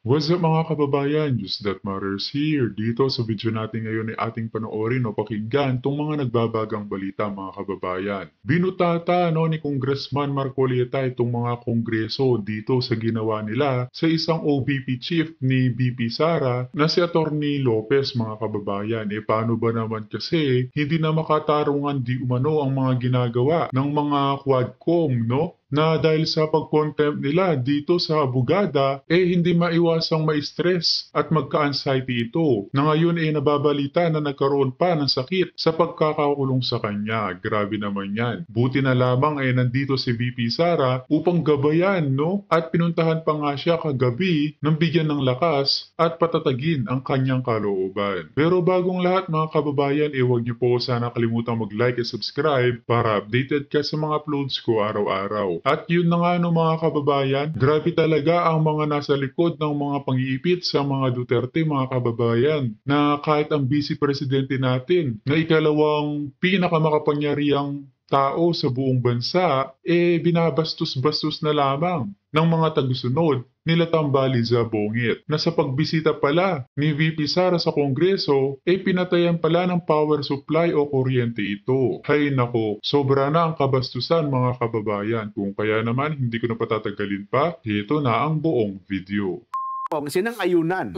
What's up mga kababayan? Just That Matters here. Dito sa video natin ngayon ay ating panoorin o pakinggan itong mga nagbabagang balita mga kababayan. Binutata ni Congressman Marcolita itong mga kongreso dito sa ginawa nila sa isang OVP chief ni BP Sara na si Atty. Lopez mga kababayan. Paano ba naman kasi hindi na makatarungan di umano ang mga ginagawa ng mga Quadcom, no? Na dahil sa pag-contempt nila dito sa abogada, hindi maiwasang ma-stress at magka-anxiety ito, na ngayon nababalita na nagkaroon pa ng sakit sa pagkakakulong sa kanya. Grabe naman yan. Buti na lamang nandito si VP Sara upang gabayan, no? At pinuntahan pa nga siya kagabi nang bigyan ng lakas at patatagin ang kanyang kalooban. Pero bagong lahat mga kababayan, huwag niyo po sana kalimutang mag-like at subscribe para updated ka sa mga uploads ko araw-araw. At yun na nga mga kababayan, grabe talaga ang mga nasa likod ng mga pang-iipit sa mga Duterte mga kababayan, na kahit ang vice presidente natin na ikalawang pinakamakapangyarihang tao sa buong bansa, binabastos-bastos na lamang ng mga tagusunod nila Tambali Zabongit, na sa pagbisita pala ni VP Sara sa Kongreso, pinatayan pala ng power supply o kuryente ito. Hay nako, sobra na ang kabastusan mga kababayan. Kung kaya naman hindi ko na patatagalin pa, ito na ang buong video. Sinang-ayunan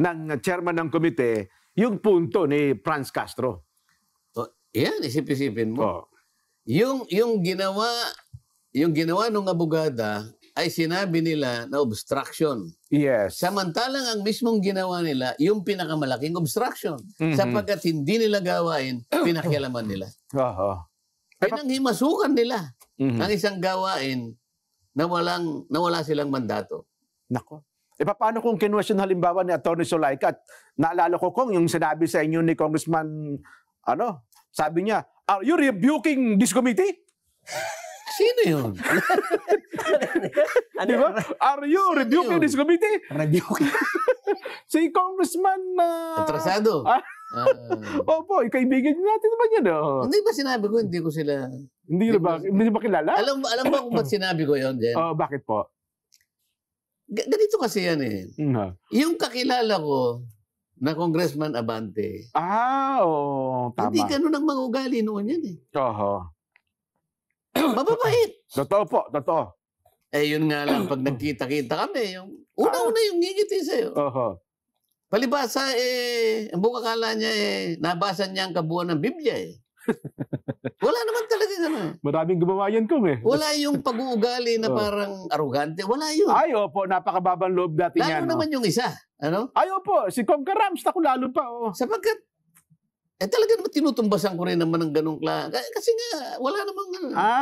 ng chairman ng komite yung punto ni Franz Castro. Yan, isip-isipin mo. Oh. Yung ginawa ng abogada ay sinabi nila na obstruction. Yes. Samantalang ang mismong ginawa nila, yung pinakamalaking obstruction. Sapagkat hindi nila gawain, pinakialaman nila. Pinanghimasukan nila ang isang gawain na wala silang mandato. Nako. Paano kung kinwestiyon halimbawa ni Atty. Zulaika at naalala ko kung yung sinabi sa inyo ni Congressman, sabi niya, are you rebuking this committee? Sino yun? Di ba? Are you rebuking this committee? Rebuking. Si Congressman... Atrasado. Opo, kaibigan natin naman yan. Hindi ba sinabi ko, hindi ko sila... Hindi ba kilala? Alam mo kung ba't sinabi ko yun, Jen? Bakit po? Ganito kasi yan Yung kakilala ko na Congressman Abante. Tama. Hindi ganun ang mga ugali noon yan Mababait. Totoo po, totoo. Yun nga lang, pag nagkita-kita kami, yung una-una yung ngingiti sa'yo. Palibasa, ang buong akala niya, nabasa niya ang kabuuan ng Biblia Wala naman talaga Maraming gumawa yan Wala yung pag-uugali na parang arugante. Wala yun. Ay, opo, napakababang loob natin yan. Lalo naman yung isa. Ay, opo, si Conker Rams, naku lalo pa. Sapagkat, talaga naman tinutumbasan ko rin naman ng ganong kasi nga, wala namang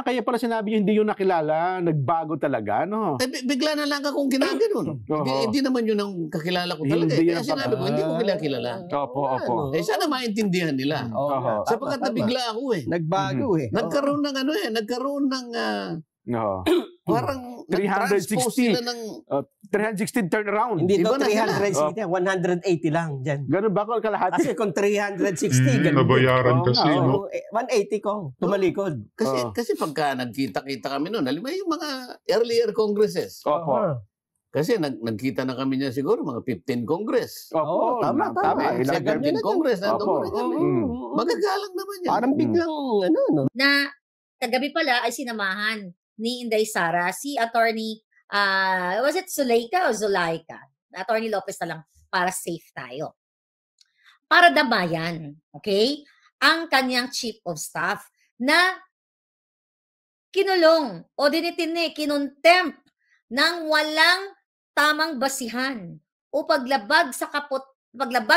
kaya pala sinabi niyo hindi yun nakilala, nagbago talaga, no? Bigla na lang akong ginaganon. Hindi naman yun ang kakilala ko talaga. Kaya sinabi ko, hindi ko kilala. Opo. Sana maintindihan nila. Sapagkat nabigla ako Nagbago Nagkaroon ng nagkaroon ng parang 360 360 turnaround. Hindi daw 360, 180 lang dyan. Ganun ba kalahati? Kasi kung 360, ganun. Nabayaran kasi, no? 180 kong tumalikod. Kasi pagka nagkita-kita kami noon, alam mo yung mga earlier congresses. Opo. Kasi nagkita na kami niya siguro mga 15 congress. Opo, tama. 17 congress. Magagalang naman yan. Parang biglang Na kagabi pala ay sinamahan ni Inday Sara si Attorney was it Zulaika o Zulaika? Attorney Lopez na lang para safe tayo. Para damayan, okay? Ang kanyang chief of staff na kinulong o dinitini, kinontempt ng walang tamang basihan o paglabag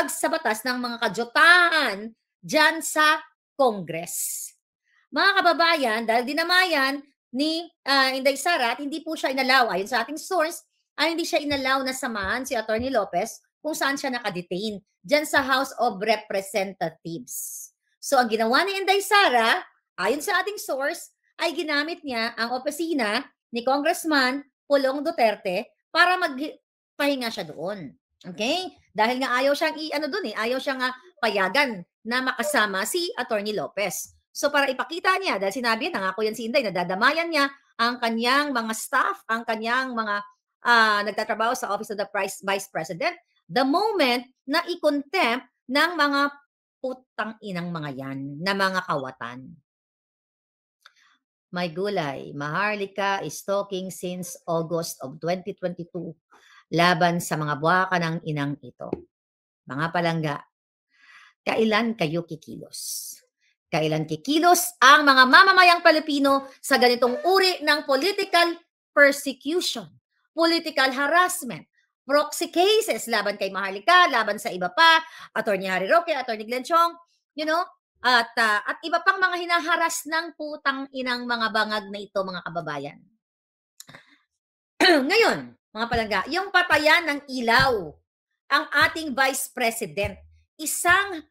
sa batas ng mga kajotahan dyan sa Congress. Mga kababayan, dahil dinamayan ni Inday Sara at hindi po siya inalaw, ayon sa ating source, ay hindi siya inalaw na samahan si Atty. Lopez kung saan siya nakadetain, dyan sa House of Representatives. So ang ginawa ni Inday Sara, ayon sa ating source, ay ginamit niya ang opisina ni Congressman Pulong Duterte para magpahinga siya doon. Okay? Dahil nga ayaw siyang ayaw siyang payagan na makasama si Atty. Lopez. So para ipakita niya, dahil sinabi, nangako yan si Inday, na dadamayan niya ang kanyang mga staff, ang kanyang mga nagtatrabaho sa Office of the Vice President, the moment na i-contempt ng mga putang inang mga yan, na mga kawatan. My gulay, Maharlika is talking since August of 2022 laban sa mga buwaka ng inang ito. Mga palangga, kailan kayo kikilos? Kailan kikilos ang mga mamamayang Pilipino sa ganitong uri ng political persecution, political harassment, proxy cases laban kay Maharlika, laban sa iba pa, Attorney Harry Roque, Attorney Glenn Chong, at iba pang mga hinaharas ng putang inang mga bangag na ito, mga kababayan. Ngayon, mga palangga, yung patayan ng ilaw, ang ating Vice President, isang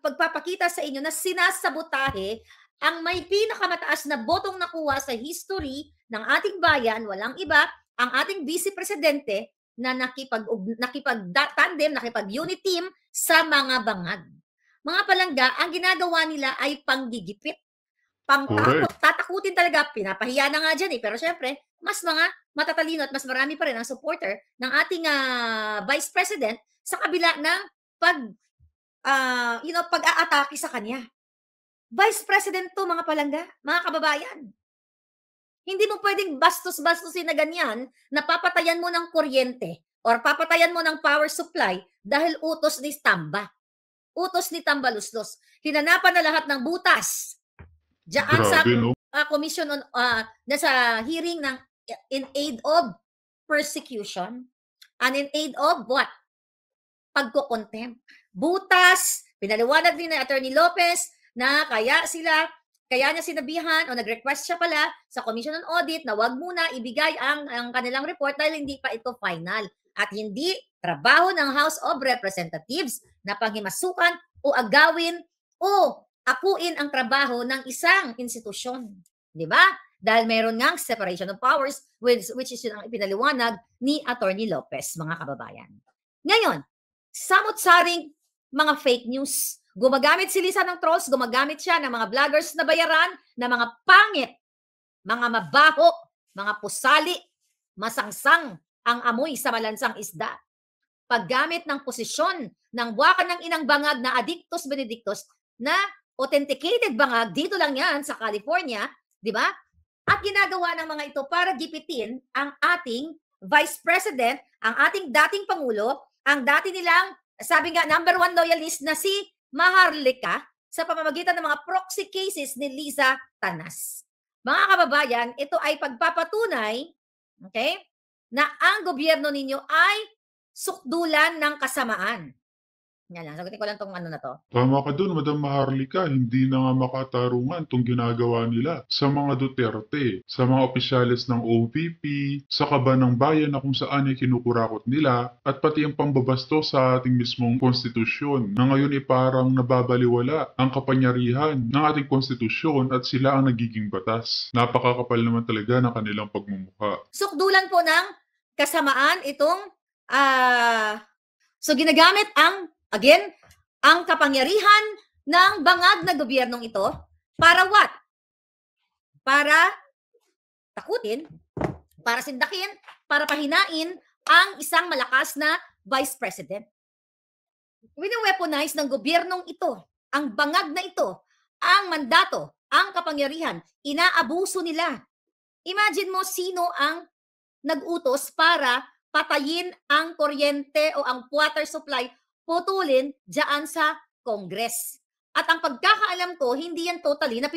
pagpapakita sa inyo na sinasabotahe ang may pinakamataas na botong nakuha sa history ng ating bayan, walang iba, ang ating Vice Presidente na nakipag-tandem, nakipag-unit team sa mga bangag. Mga palangga, ang ginagawa nila ay panggigipit, pangtakot, tatakutin talaga, pinapahiya na nga dyan pero syempre, mas mga matatalino at mas marami pa rin ang supporter ng ating Vice President sa kabila ng pag-aatake sa kanya. Vice President to, mga palangga, mga kababayan. Hindi mo pwedeng bastos-bastosin na ganyan na papatayan mo ng kuryente or papatayan mo ng power supply dahil utos ni Tamba. Utos ni Tambaluslos. Hinanapan na lahat ng butas. Diyan sa commission on sa hearing ng in aid of persecution and in aid of what? Pagko-contempt. Butas, pinaliwanag din ni Attorney Lopez na kaya niya sinabihan o nag-request siya pala sa Commission on Audit na wag muna ibigay ang kanilang report dahil hindi pa ito final at hindi trabaho ng House of Representatives na panghimasukan o agawin o akuin ang trabaho ng isang institusyon. Di ba? Dahil meron ngang separation of powers which is yung ipinaliwanag ni Attorney Lopez, mga kababayan. Ngayon, samot-saring mga fake news. Gumagamit si Lisa ng trolls, gumagamit siya ng mga vloggers na bayaran, na mga pangit, mga mabaho, mga pusali, masangsang ang amoy sa malansang isda. Paggamit ng posisyon ng buwakan ng inang bangag na Adictus Benedictus na authenticated bangag, dito lang yan sa California, di ba? At ginagawa ng mga ito para gipitin ang ating Vice President, ang ating dating Pangulo, ang dati nilang, sabi nga, #1 loyalist na si Maharlika sa pamamagitan ng mga proxy cases ni Liza Tanas. Mga kababayan, ito ay pagpapatunay, okay, na ang gobyerno ninyo ay sukdulan ng kasamaan. Yan lang, sagutin ko lang tong ano na to. Tama ka dun, Madam Maharlika. Hindi na nga makatarungan itong ginagawa nila sa mga Duterte, sa mga opisyalis ng OVP, sa kaba ng bayan na kung saan ay kinukurakot nila, at pati ang pambabasto sa ating mismong konstitusyon na ngayon ay parang nababaliwala ang kapangyarihan ng ating konstitusyon at sila ang nagiging batas. Napakakapal naman talaga ng kanilang pagmumukha. Sukdulan po ng kasamaan itong so ginagamit ang kapangyarihan ng bangag na gobyernong ito para what? Para takutin, para sindakin, para pahinain ang isang malakas na Vice President. Wini-weaponize ng gobyernong ito, ang bangag na ito, ang mandato, ang kapangyarihan, inaabuso nila. Imagine mo sino ang nag-utos para patayin ang kuryente o ang water supply, putulin diyan sa Congress. At ang pagkakaalam ko, hindi yan totally na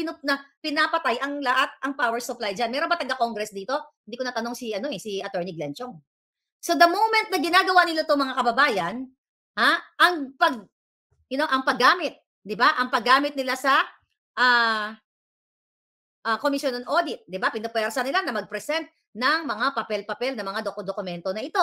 pinapatay ang lahat ang power supply diyan. Meron ba taga-Congress dito? Hindi ko natanong si Attorney Glenn Chong. So the moment na ginagawa nila to, mga kababayan, ang paggamit, 'di ba? Ang paggamit nila sa Commission on Audit, 'di ba? Pinapersa nila na mag-present ng mga papel-papel na mga dokumento na ito.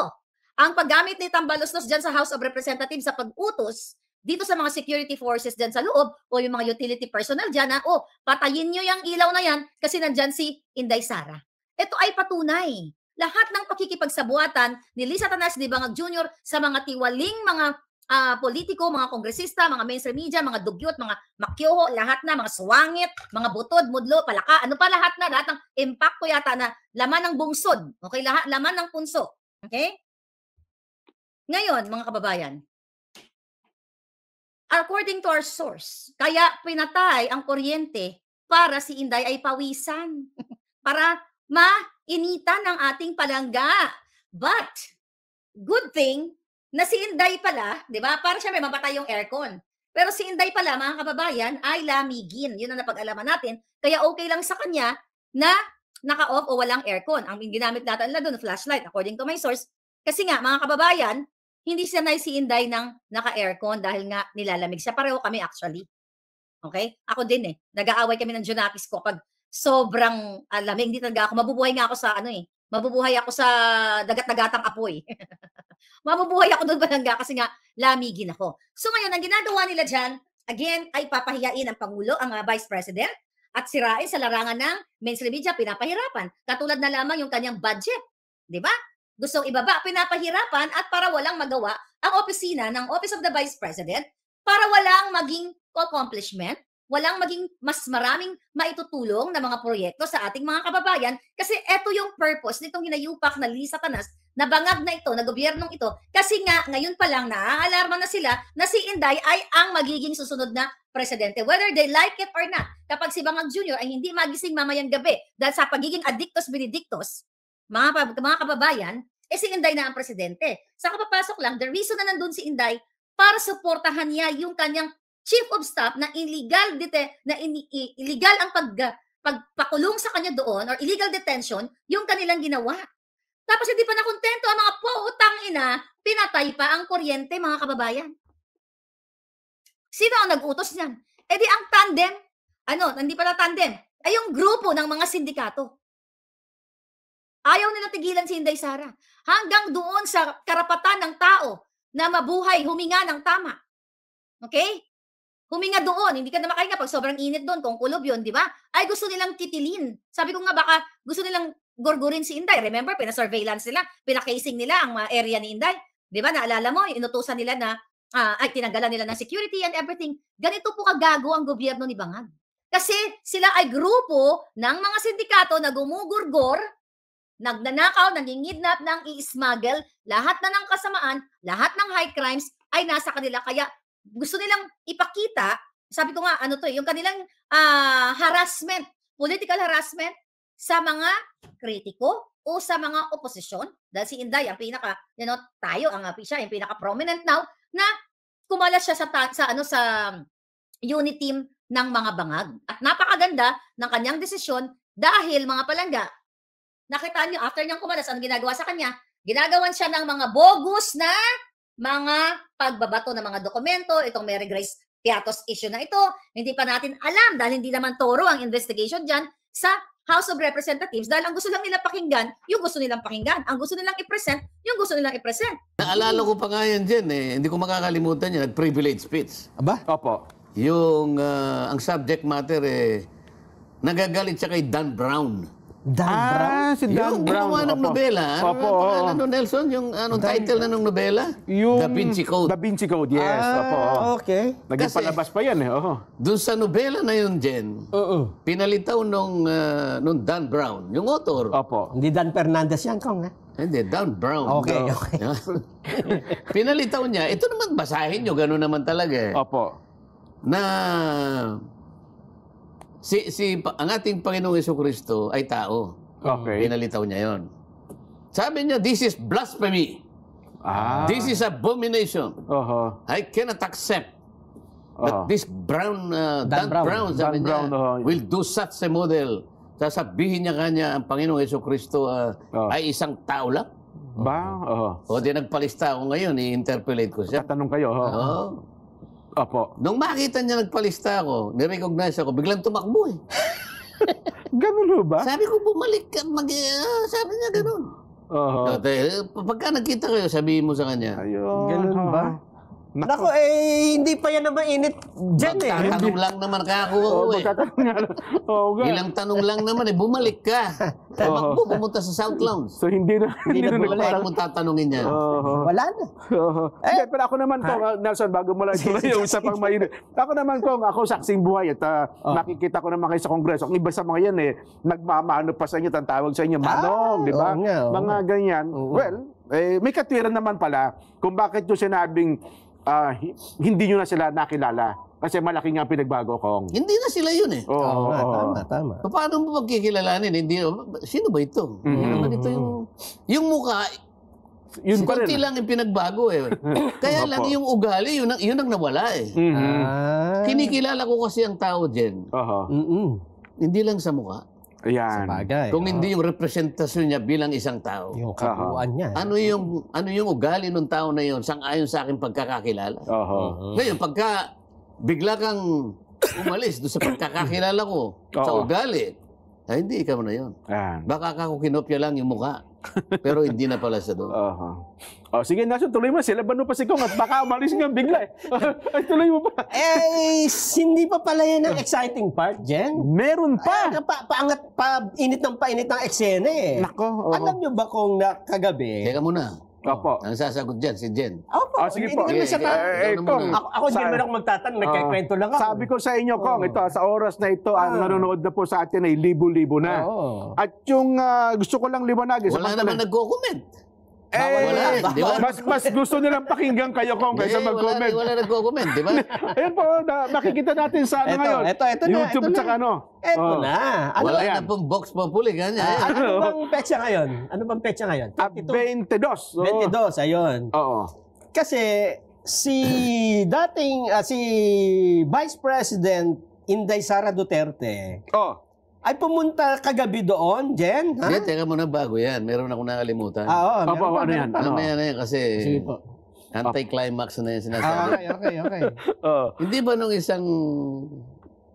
Ang paggamit ni Tambaluslos dyan sa House of Representatives sa pag-utos dito sa mga security forces dyan sa loob o yung mga utility personnel dyan na, patayin nyo yung ilaw na yan kasi nandyan si Inday Sara. Ito ay patunay. Lahat ng pakikipagsabuatan ni Liza Tanas, ni Bangag Jr. sa mga tiwaling mga politiko, mga kongresista, mga mainstream media, mga dugyot, mga makyoho, lahat na, mga suwangit, mga butod, mudlo, palaka, ano pa lahat ng impacto yata na laman ng bungsod. Okay, lahat, laman ng punso. Okay? Ngayon, mga kababayan, according to our source, kaya pinatay ang kuryente para si Inday ay pawisan. Para mainitan ng ating palangga. But, good thing na si Inday pala, di ba? Para siya may mapatay yung aircon. Pero si Inday pala, mga kababayan, ay lamigin. Yun ang napag-alaman natin. Kaya okay lang sa kanya na naka-off o walang aircon. Ang ginamit natin na doon, flashlight, according to my source. Kasi nga, mga kababayan, hindi sanay si Inday ng naka-aircon dahil nga nilalamig siya. Pareho kami actually. Okay? Ako din Nag-aaway kami ng Junakis ko pag sobrang lamig. Hindi talaga ako. Mabubuhay nga ako sa mabubuhay ako sa dagat-dagatang apoy. Mabubuhay ako doon balangga kasi nga lamigin ako. So ngayon, ang ginagawa nila dyan, again, ay papahiyain ang Pangulo, ang Vice President, at sirain sa larangan ng mainstream media, pinapahirapan. Katulad na lamang yung kanyang budget. Di ba? Gustong ibaba, pinapahirapan at para walang magawa ang opisina ng Office of the Vice President para walang maging accomplishment, walang maging mas maraming maitutulong na mga proyekto sa ating mga kababayan kasi eto yung purpose nitong hinayupak na Lisa Tanas na bangag na ito, na gobyernong ito, kasi nga ngayon pa lang naaalarma na sila na si Inday ay ang magiging susunod na presidente. Whether they like it or not, kapag si Bangag Jr. ay hindi magising mamayang gabi dahil sa pagiging addictus benedictus, mga kababayan, si Inday na ang presidente. Sa kapapasok lang, the reason na nandun si Inday para suportahan niya yung kanyang chief of staff na illegal ang pagpakulong sa kanya doon or illegal detention, yung kanilang ginawa. Tapos hindi pa nakontento ang mga utang ina, pinatay pa ang kuryente, mga kababayan. Sino ang nag-utos niyan? Di ang tandem, hindi pala tandem, ay yung grupo ng mga sindikato. Ayaw nila tigilan si Inday Sara. Hanggang doon sa karapatan ng tao na mabuhay, huminga ng tama. Okay? Huminga doon. Hindi ka na makahinga pag sobrang init doon, kung kulob yun, di ba? Ay gusto nilang titilin. Sabi ko nga baka gusto nilang gurgurin si Inday. Remember, pina-surveillance nila, pina-casing nila ang area ni Inday. Di ba? Naalala mo, inutusan nila na, tinanggalan nila ng security and everything. Ganito po kagago ang gobyerno ni Bangag. Kasi sila ay grupo ng mga sindikato na gumugurgor, nagnanakaw, nangingidnap, nang i-smuggle, lahat na ng kasamaan, lahat ng high crimes ay nasa kanila. Kaya gusto nilang ipakita, sabi ko nga, yung kanilang harassment, political harassment sa mga kritiko o sa mga oposisyon. Dahil si Inday, ang pinaka, siya, yung pinaka-prominent now, na kumalas siya sa unit team ng mga Bangag. At napakaganda ng kanyang desisyon dahil, mga palangga, nakita niyo, after niyang kumalas, ang ginagawa sa kanya, ginagawan siya ng mga bogus na mga pagbabato ng mga dokumento, itong Mary Grace Piatos issue na ito, hindi pa natin alam dahil hindi naman toro ang investigation dyan sa House of Representatives dahil ang gusto lang nila pakinggan, yung gusto nilang pakinggan. Ang gusto nilang i-present, yung gusto nilang i-present. Naalala ko pa nga yan dyan Hindi ko makakalimutan yan. Nag-privilege speech. Aba? Opo. Yung, ang subject matter nagagalit siya kay Dan Brown. Dan Brown? Si Dan Yung Brown. gumawa ng nobela. Ano, Nelson? Yung title na ng nobela? Yung Da Vinci Code. Da Vinci Code, yes. Opo. Okay. Naging Kasi, palabas pa yan Doon sa nobela na yun, Jen, pinalitaw nung Dan Brown, yung author. Opo. Hindi Dan Fernandez yan, Kong, Hindi, Dan Brown. Okay. Pinalitaw niya, ito naman basahin nyo, gano'n naman talaga Opo. Na ang ating Panginoong Jesucristo ay tao. Okay. Pinalitaw niya yon. Sabi niya, this is blasphemy. This is abomination. I cannot accept that this Dan Brown, sabi niya, will do such a model. Sasabihin niya kanya ang Panginoong Jesucristo ay isang tao lang. O di nagpalista ako ngayon, i-interpolate ko siya. Tatanong kayo. Opo. Nung makita niya nagpalista ako, nirecognize ako, biglang tumakbo Ganun ba? Sabi ko, bumalik ka, sabi niya ganun. Pagka nagkita kayo, sabihin mo sa kanya. Ayun. Ganun ba? Nako, hindi pa yan na mainit dyan eh. Magtatanong lang naman kaya ako. Magtatanong nga lang. Oo nga. Ilang tanong lang naman bumalik ka. Tumakbo, pumunta sa South Lounge. So hindi na Paano mo tatanungin yan? Wala na. Hindi, pero ako naman kung Nelson, bago mo lang ituloy yung isa pang mainit. Ako naman kung ako saksing buhay at nakikita ko naman kayo sa Kongreso. Ang iba sa mga yan nagmamano pa sa inyo, tawag sa inyo, manong, di ba? Mga ganyan. Well, may katwiran naman pala kung bakit yung sinabing hindi nyo na sila nakilala. Kasi malaki nga pinagbago, Kong. Hindi na sila yun eh. Tama. Paano mo pagkikilalanin? Sino ba ito? Hindi naman ito yung mukha. Yun pa Kunti rin. lang yung pinagbago eh. Kaya lang yung ugali, yun ang nawala eh. Kinikilala ko kasi ang tao dyan. Hindi lang sa mukha. Ayan. Sabagay. Kung hindi yung representasyon niya bilang isang tao. Yung kabuuan niya. Ano yung ugali ng tao na yun sang-ayon sa aking pagkakakilala. Ngayon, pagka bigla kang umalis doon sa pagkakakilala ko sa ugali, ay hindi ikaw na yun. Baka ako kinopya lang yung mukha. Pero hindi na pala siya doon. Sige, Nelson, tuloy mo. Silaban mo pa si Kong at baka umalis nga bigla eh. Ay, tuloy mo pa. Hindi pa pala yan ang exciting part, Jen. Meron pa. Painit ng eksena eh. Nako. Alam nyo ba kung kagabi? Teka muna. Opo. Ang sasagot dyan, si Jen. Opo. Sige po. Hindi naman siya Kong, ako hindi naman ako magtatanong. Nagkikwento lang ako. Sabi ko sa inyo, Kong, ito, sa oras na ito, ang nanonood na po sa atin ay libo-libo na. At yung gusto ko lang liwanagin. Wala naman nagko-comment. Wala, di ba? Mas gusto nilang pakinggan kayo, Kong, kaysa mag-comment. Wala nagko-comment, di ba? Ayun po, makikita natin sa ngayon. Ito na. YouTube at saka Ito na. Wala na pong Vox Populi, ganyan. Ano bang petsa ngayon? 22? 22. 22, ayun. Oo. Kasi si Vice President Inday Sara Duterte ay pumunta kagabi doon, Jen. Ha? Hindi, teka muna bago yan. Meron akong nakalimutan. Ano yan? Ano yan kasi Sige po. anti-climax na yung sinasabi. Okay. Hindi ba nung isang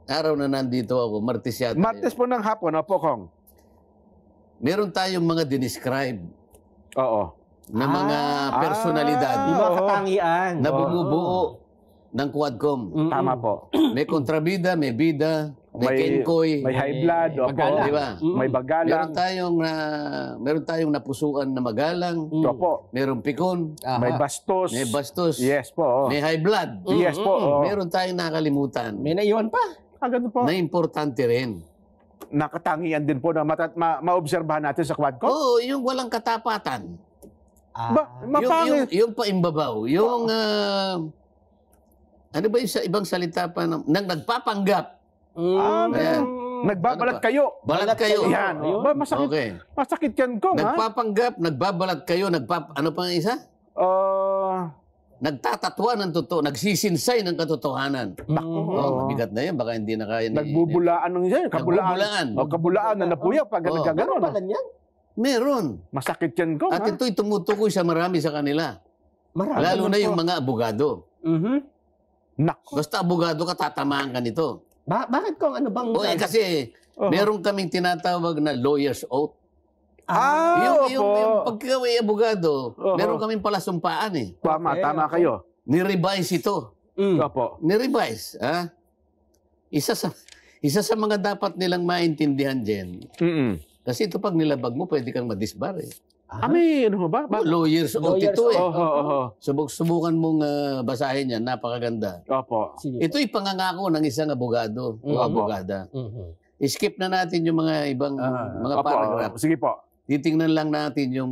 araw na nandito ako, Martes yata. Martes po ng hapon, opo, Kong. Meron tayong mga dinescribe Oo. na mga personalidad Yung mga katangian. na bumubuo ng Quadcom. Tama po. May kontrabida, may bida, may kenkoy, May high blood, opo. Magalang. di ba? May bagalang. Meron tayong napusuan na magalang, Opo. merong pikon, May bastos. may bastos, Yes po. may high blood. Yes po. Meron tayong nakalimutan May naiwan pa. Ganun po. na importante rin. Nakatangian din po na maobserbahan natin sa Quadcom. Oo, yung walang katapatan. Mapangit. Yung paimbabaw. Yung, ano ba yung sa ibang salita pa nang nagpapanggap. Nagbabalat Ano ba? kayo. Balat kayo. Yan. Masakit, Okay. masakit yan, Kong, ha? Nagpapanggap, nagbabalat kayo, ano pa ang isa? Nagtatatwa ng totoo, nagsisinsay ng katotohanan. Mabigat na yan, baka hindi na kaya ni... Nagbubulaan ng yan. Nagbubulaan. Kabulaan na napuya pag nagkaganon. Pala niyan. Meron. Masakit yan, Kong, At ha? ito'y tumutukoy sa marami sa kanila. Marami. Lalo na yung mga abogado. Nako. Basta abogado ka, tatamaan ka nito. Bakit kung ano bang... Kasi meron kaming tinatawag na lawyer's oath. Yung pagka may abogado, meron kaming palasumpaan eh. Tama kayo. Ni-revise ito. Opo. Ni-revise. Isa sa mga dapat nilang maintindihan dyan. Kasi ito pag nilabag mo, pwede kang madisbar eh. Ano ba? Lawyer's oath Lawyer's ito eh. Oo. Subukan mong basahin yan, napakaganda. Opo. Ito'y pangangako ng isang abogado o abogada. I-skip na natin yung mga ibang mga paragraph. Sige po. Titingnan lang natin yung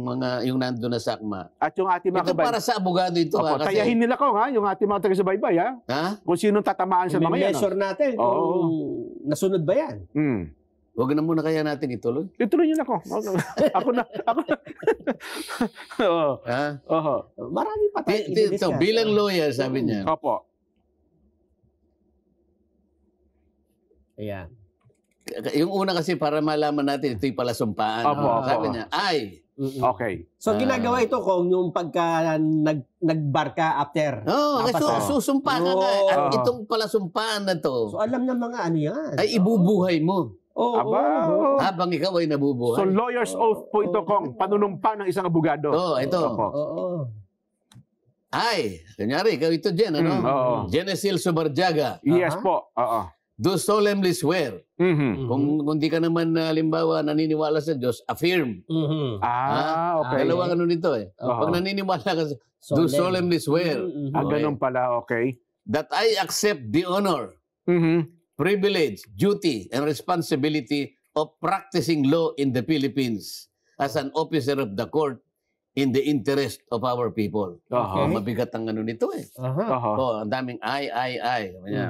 nandun na sakma. At yung ating mga Ito para sa abogado ito. Opo, Kasi, tayahin nila, Kong, ha? Yung ating mga taga-subaybay, ha? Kung sinong tatamaan sa mga yan. measure natin kung nasunod ba yan. Huwag na muna kaya natin ituloy. Ituloy nyo na, Kong. Ako na. Marami pa tayo. Ito, bilang lawyer, sabi niya. Opo. Ayan. Yung una kasi para malaman natin, ito'y palasumpaan. Opo. Sabi niya, Okay. So ginagawa ito kung yung pagka nagbar ka after. kasi susumpa ka nga. At itong palasumpaan na to, So alam ng mga ano yan. ay ibubuhay mo. Habang ikaw ay nabubuhay. So lawyer's oath po ito, Kong. Panunumpa ng isang abogado. Ito. Opo. I, kunyari, ikaw ito Jen, ano? Oo. Genesil Subarjaga, Yes po. Oo. do solemnly swear. Mhm. Kung di ka naman, halimbawa, naniniwala sa Diyos, affirm. Okay. Dalawa ano nito eh. Oo. Pag naniniwala ka, do solemnly swear. Ganun pala, okay. That I accept the honor, Mhm. privilege, duty, and responsibility of practicing law in the Philippines as an officer of the court in the interest of our people. Aha. Mabigat ang ano nito eh. Aha. Aha. Ang daming I. Kanya.